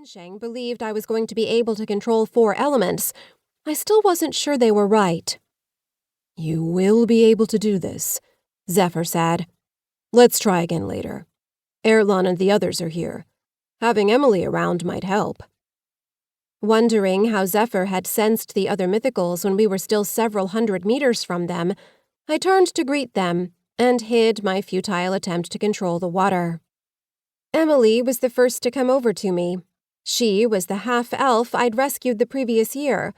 Minsheng believed I was going to be able to control 4 elements, I still wasn't sure they were right. You will be able to do this, Zephyr said. Let's try again later. Erlan and the others are here. Having Emily around might help. Wondering how Zephyr had sensed the other mythicals when we were still several hundred meters from them, I turned to greet them and hid my futile attempt to control the water. Emily was the first to come over to me. She was the half-elf I'd rescued the previous year.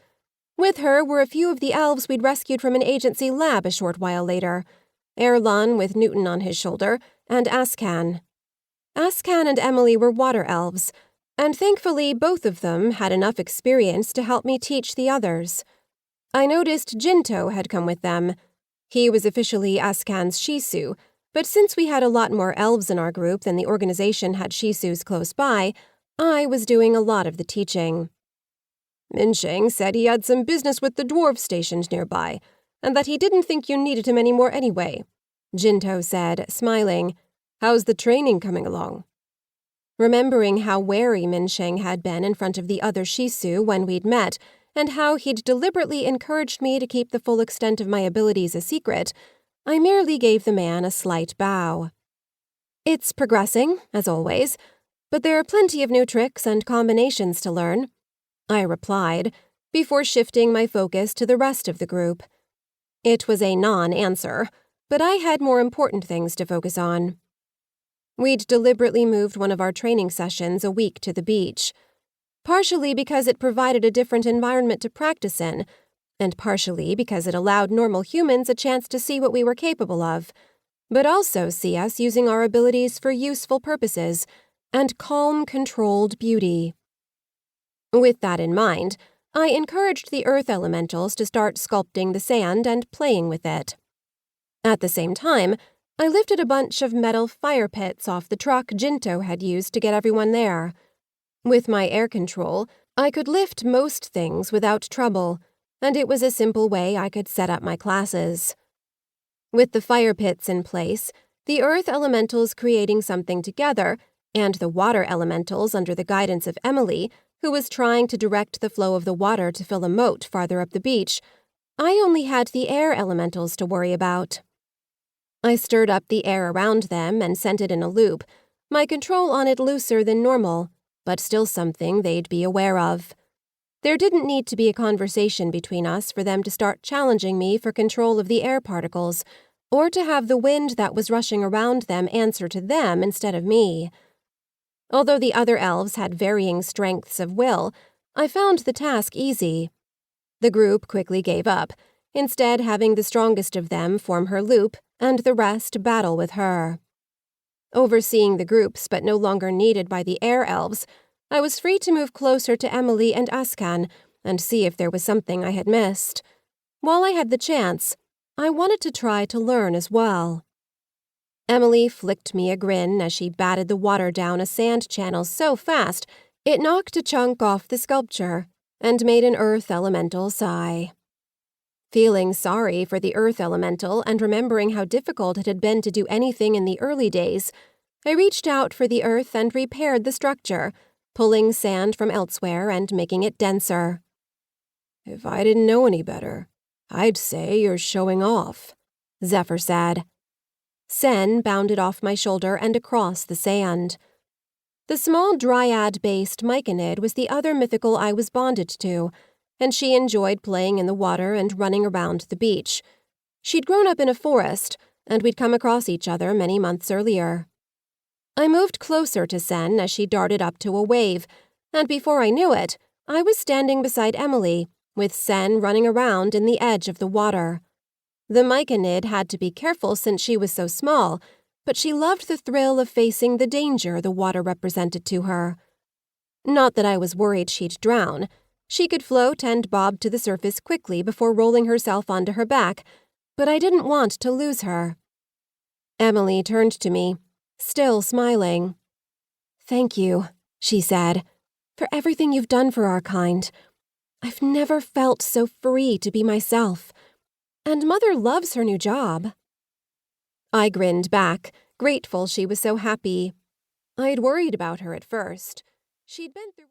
With her were a few of the elves we'd rescued from an agency lab a short while later. Erlan with Newton on his shoulder, and Ascan. Ascan and Emily were water elves, and thankfully both of them had enough experience to help me teach the others. I noticed Jinto had come with them. He was officially Ascan's Shisu, but since we had a lot more elves in our group than the organization had Shisus close by, I was doing a lot of the teaching. Minsheng said he had some business with the dwarves stationed nearby, and that he didn't think you needed him any more anyway, Jinto said, smiling. How's the training coming along? Remembering how wary Minsheng had been in front of the other Shisu when we'd met, and how he'd deliberately encouraged me to keep the full extent of my abilities a secret, I merely gave the man a slight bow. It's progressing, as always, but there are plenty of new tricks and combinations to learn, I replied, before shifting my focus to the rest of the group. It was a non-answer, but I had more important things to focus on. We'd deliberately moved one of our training sessions a week to the beach, partially because it provided a different environment to practice in, and partially because it allowed normal humans a chance to see what we were capable of, but also see us using our abilities for useful purposes and calm, controlled beauty. With that in mind, I encouraged the earth elementals to start sculpting the sand and playing with it. At the same time, I lifted a bunch of metal fire pits off the truck Jinto had used to get everyone there. With my air control, I could lift most things without trouble, and it was a simple way I could set up my classes. With the fire pits in place, the earth elementals creating something together, and the water elementals under the guidance of Emily, who was trying to direct the flow of the water to fill a moat farther up the beach, I only had the air elementals to worry about. I stirred up the air around them and sent it in a loop, my control on it looser than normal, but still something they'd be aware of. There didn't need to be a conversation between us for them to start challenging me for control of the air particles, or to have the wind that was rushing around them answer to them instead of me. Although the other elves had varying strengths of will, I found the task easy. The group quickly gave up, instead having the strongest of them form her loop and the rest battle with her. Overseeing the groups but no longer needed by the air elves, I was free to move closer to Emily and Ascan and see if there was something I had missed. While I had the chance, I wanted to try to learn as well. Emily flicked me a grin as she batted the water down a sand channel so fast it knocked a chunk off the sculpture and made an earth elemental sigh. Feeling sorry for the earth elemental and remembering how difficult it had been to do anything in the early days, I reached out for the earth and repaired the structure, pulling sand from elsewhere and making it denser. If I didn't know any better, I'd say you're showing off, Zephyr said. Sen bounded off my shoulder and across the sand. The small dryad-based myconid was the other mythical I was bonded to, and she enjoyed playing in the water and running around the beach. She'd grown up in a forest, and we'd come across each other many months earlier. I moved closer to Sen as she darted up to a wave, and before I knew it, I was standing beside Emily, with Sen running around in the edge of the water. The myconid had to be careful since she was so small, but she loved the thrill of facing the danger the water represented to her. Not that I was worried she'd drown. She could float and bob to the surface quickly before rolling herself onto her back, but I didn't want to lose her. Emily turned to me, still smiling. "Thank you," she said, "for everything you've done for our kind. I've never felt so free to be myself. And Mother loves her new job." I grinned back, grateful she was so happy. I'd worried about her at first. She'd been through